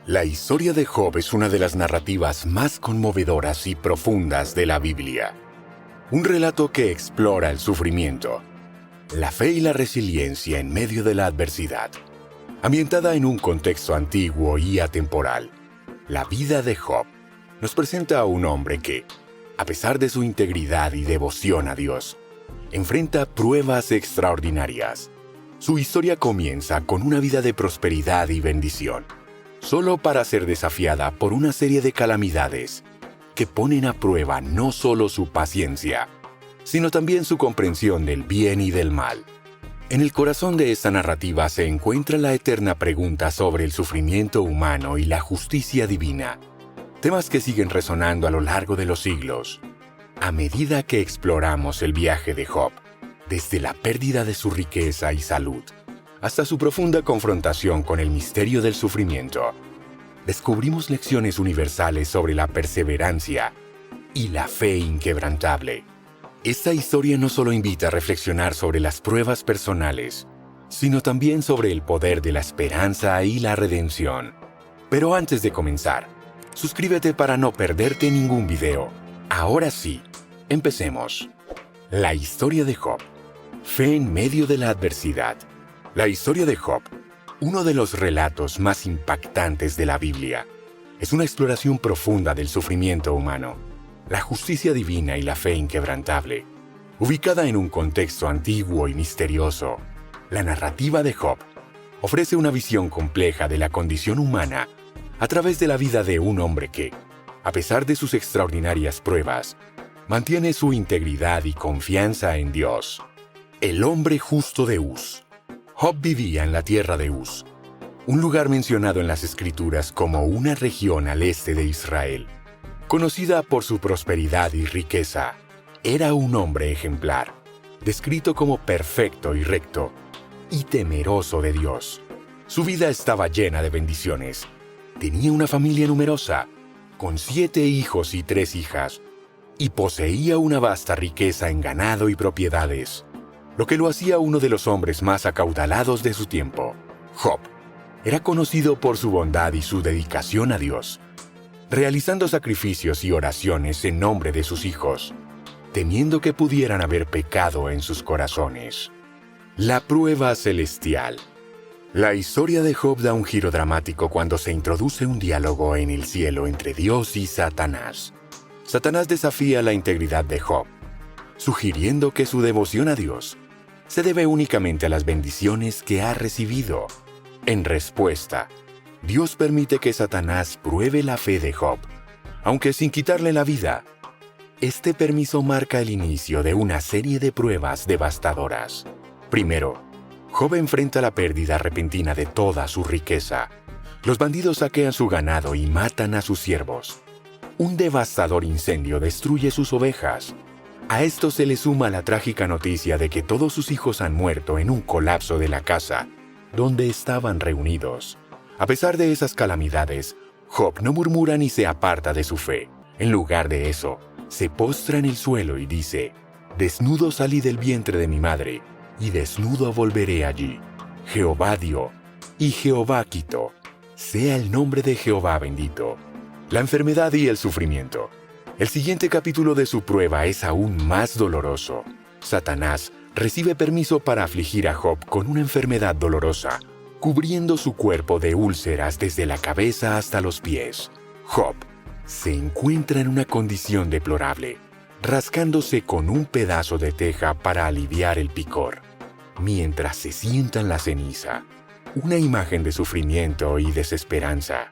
La historia de Job es una de las narrativas más conmovedoras y profundas de la Biblia. Un relato que explora el sufrimiento, la fe y la resiliencia en medio de la adversidad. Ambientada en un contexto antiguo y atemporal, la vida de Job nos presenta a un hombre que, a pesar de su integridad y devoción a Dios, enfrenta pruebas extraordinarias. Su historia comienza con una vida de prosperidad y bendición, solo para ser desafiada por una serie de calamidades que ponen a prueba no solo su paciencia, sino también su comprensión del bien y del mal. En el corazón de esta narrativa se encuentra la eterna pregunta sobre el sufrimiento humano y la justicia divina, temas que siguen resonando a lo largo de los siglos. A medida que exploramos el viaje de Job, desde la pérdida de su riqueza y salud, hasta su profunda confrontación con el misterio del sufrimiento, descubrimos lecciones universales sobre la perseverancia y la fe inquebrantable. Esta historia no solo invita a reflexionar sobre las pruebas personales, sino también sobre el poder de la esperanza y la redención. Pero antes de comenzar, suscríbete para no perderte ningún video. Ahora sí, empecemos. La historia de Job. Fe en medio de la adversidad. La historia de Job, uno de los relatos más impactantes de la Biblia, es una exploración profunda del sufrimiento humano, la justicia divina y la fe inquebrantable. Ubicada en un contexto antiguo y misterioso, la narrativa de Job ofrece una visión compleja de la condición humana a través de la vida de un hombre que, a pesar de sus extraordinarias pruebas, mantiene su integridad y confianza en Dios. El hombre justo de Uz. Job vivía en la tierra de Uz, un lugar mencionado en las Escrituras como una región al este de Israel. Conocida por su prosperidad y riqueza, era un hombre ejemplar, descrito como perfecto y recto, y temeroso de Dios. Su vida estaba llena de bendiciones. Tenía una familia numerosa, con 7 hijos y 3 hijas, y poseía una vasta riqueza en ganado y propiedades, lo que lo hacía uno de los hombres más acaudalados de su tiempo. Job era conocido por su bondad y su dedicación a Dios, realizando sacrificios y oraciones en nombre de sus hijos, temiendo que pudieran haber pecado en sus corazones. La prueba celestial. La historia de Job da un giro dramático cuando se introduce un diálogo en el cielo entre Dios y Satanás. Satanás desafía la integridad de Job, sugiriendo que su devoción a Dios se debe únicamente a las bendiciones que ha recibido. En respuesta, Dios permite que Satanás pruebe la fe de Job, aunque sin quitarle la vida. Este permiso marca el inicio de una serie de pruebas devastadoras. Primero, Job enfrenta la pérdida repentina de toda su riqueza. Los bandidos saquean su ganado y matan a sus siervos. Un devastador incendio destruye sus ovejas. A esto se le suma la trágica noticia de que todos sus hijos han muerto en un colapso de la casa donde estaban reunidos. A pesar de esas calamidades, Job no murmura ni se aparta de su fe. En lugar de eso, se postra en el suelo y dice: «Desnudo salí del vientre de mi madre, y desnudo volveré allí. Jehová dio, y Jehová quitó. Sea el nombre de Jehová bendito». La enfermedad y el sufrimiento. El siguiente capítulo de su prueba es aún más doloroso. Satanás recibe permiso para afligir a Job con una enfermedad dolorosa, cubriendo su cuerpo de úlceras desde la cabeza hasta los pies. Job se encuentra en una condición deplorable, rascándose con un pedazo de teja para aliviar el picor, mientras se sienta en la ceniza. Una imagen de sufrimiento y desesperanza.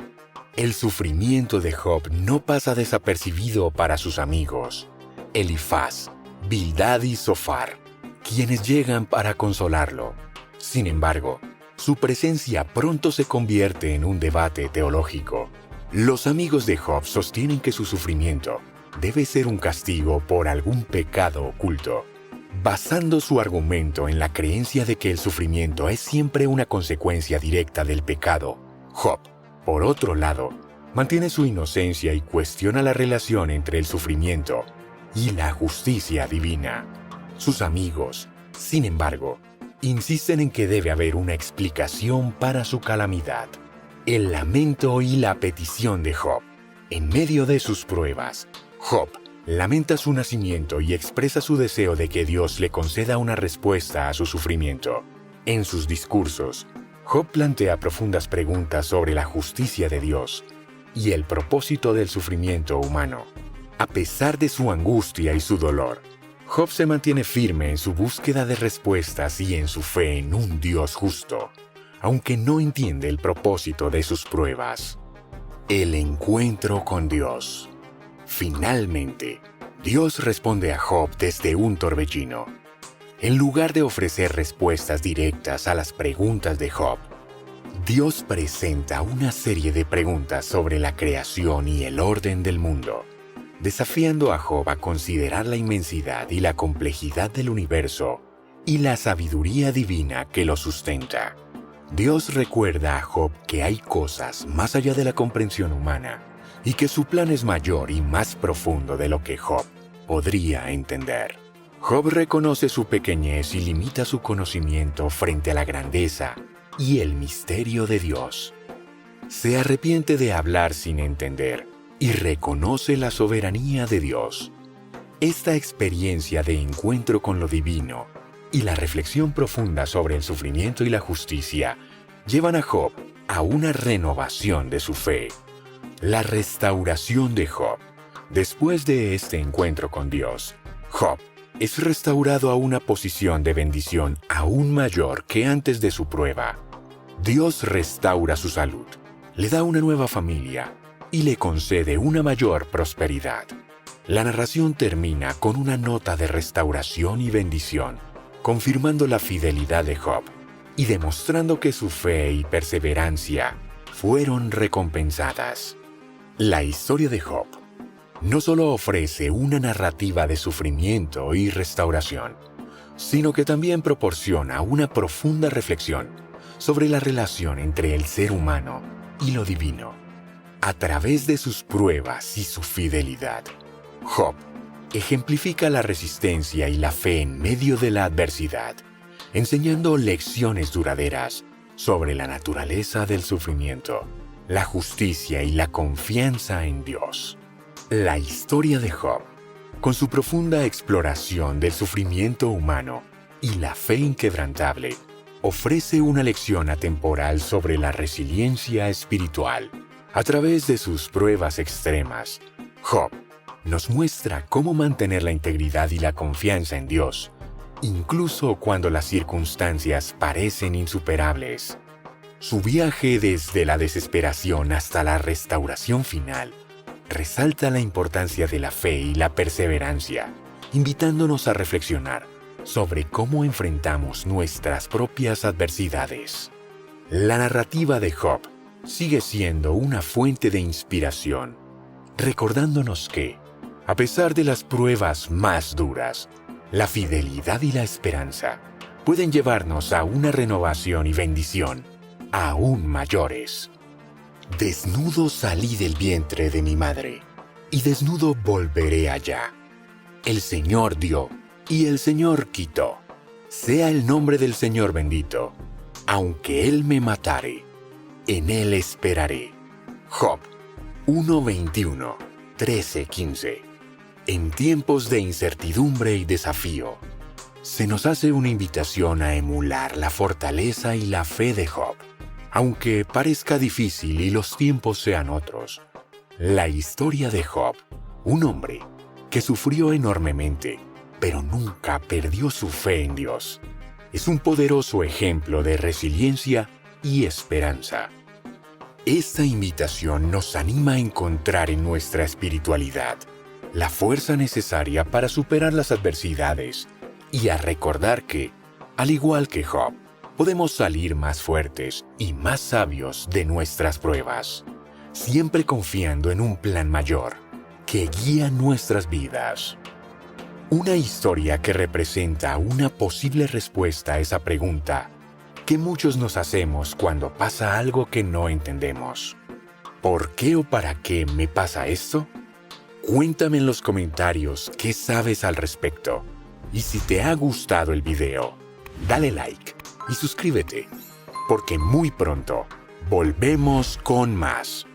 El sufrimiento de Job no pasa desapercibido para sus amigos, Elifaz, Bildad y Zofar, quienes llegan para consolarlo. Sin embargo, su presencia pronto se convierte en un debate teológico. Los amigos de Job sostienen que su sufrimiento debe ser un castigo por algún pecado oculto, basando su argumento en la creencia de que el sufrimiento es siempre una consecuencia directa del pecado. Job, por otro lado, mantiene su inocencia y cuestiona la relación entre el sufrimiento y la justicia divina. Sus amigos, sin embargo, insisten en que debe haber una explicación para su calamidad. El lamento y la petición de Job. En medio de sus pruebas, Job lamenta su nacimiento y expresa su deseo de que Dios le conceda una respuesta a su sufrimiento. En sus discursos, Job plantea profundas preguntas sobre la justicia de Dios y el propósito del sufrimiento humano. A pesar de su angustia y su dolor, Job se mantiene firme en su búsqueda de respuestas y en su fe en un Dios justo, aunque no entiende el propósito de sus pruebas. El encuentro con Dios. Finalmente, Dios responde a Job desde un torbellino. En lugar de ofrecer respuestas directas a las preguntas de Job, Dios presenta una serie de preguntas sobre la creación y el orden del mundo, desafiando a Job a considerar la inmensidad y la complejidad del universo y la sabiduría divina que lo sustenta. Dios recuerda a Job que hay cosas más allá de la comprensión humana y que su plan es mayor y más profundo de lo que Job podría entender. Job reconoce su pequeñez y limita su conocimiento frente a la grandeza y el misterio de Dios. Se arrepiente de hablar sin entender y reconoce la soberanía de Dios. Esta experiencia de encuentro con lo divino y la reflexión profunda sobre el sufrimiento y la justicia llevan a Job a una renovación de su fe. La restauración de Job. Después de este encuentro con Dios, Job es restaurado a una posición de bendición aún mayor que antes de su prueba. Dios restaura su salud, le da una nueva familia y le concede una mayor prosperidad. La narración termina con una nota de restauración y bendición, confirmando la fidelidad de Job y demostrando que su fe y perseverancia fueron recompensadas. La historia de Job no solo ofrece una narrativa de sufrimiento y restauración, sino que también proporciona una profunda reflexión sobre la relación entre el ser humano y lo divino. A través de sus pruebas y su fidelidad, Job ejemplifica la resistencia y la fe en medio de la adversidad, enseñando lecciones duraderas sobre la naturaleza del sufrimiento, la justicia y la confianza en Dios. La historia de Job, con su profunda exploración del sufrimiento humano y la fe inquebrantable, ofrece una lección atemporal sobre la resiliencia espiritual. A través de sus pruebas extremas, Job nos muestra cómo mantener la integridad y la confianza en Dios, incluso cuando las circunstancias parecen insuperables. Su viaje desde la desesperación hasta la restauración final resalta la importancia de la fe y la perseverancia, invitándonos a reflexionar sobre cómo enfrentamos nuestras propias adversidades. La narrativa de Job sigue siendo una fuente de inspiración, recordándonos que, a pesar de las pruebas más duras, la fidelidad y la esperanza pueden llevarnos a una renovación y bendición aún mayores. Desnudo salí del vientre de mi madre, y desnudo volveré allá. El Señor dio, y el Señor quitó. Sea el nombre del Señor bendito. Aunque Él me matare, en Él esperaré. Job 1:21, 13:15. En tiempos de incertidumbre y desafío, se nos hace una invitación a emular la fortaleza y la fe de Job. Aunque parezca difícil y los tiempos sean otros, la historia de Job, un hombre que sufrió enormemente, pero nunca perdió su fe en Dios, es un poderoso ejemplo de resiliencia y esperanza. Esta invitación nos anima a encontrar en nuestra espiritualidad la fuerza necesaria para superar las adversidades y a recordar que, al igual que Job, podemos salir más fuertes y más sabios de nuestras pruebas, siempre confiando en un plan mayor que guía nuestras vidas. Una historia que representa una posible respuesta a esa pregunta que muchos nos hacemos cuando pasa algo que no entendemos. ¿Por qué o para qué me pasa esto? Cuéntame en los comentarios qué sabes al respecto. Y si te ha gustado el video, dale like y suscríbete, porque muy pronto Volvemos con más.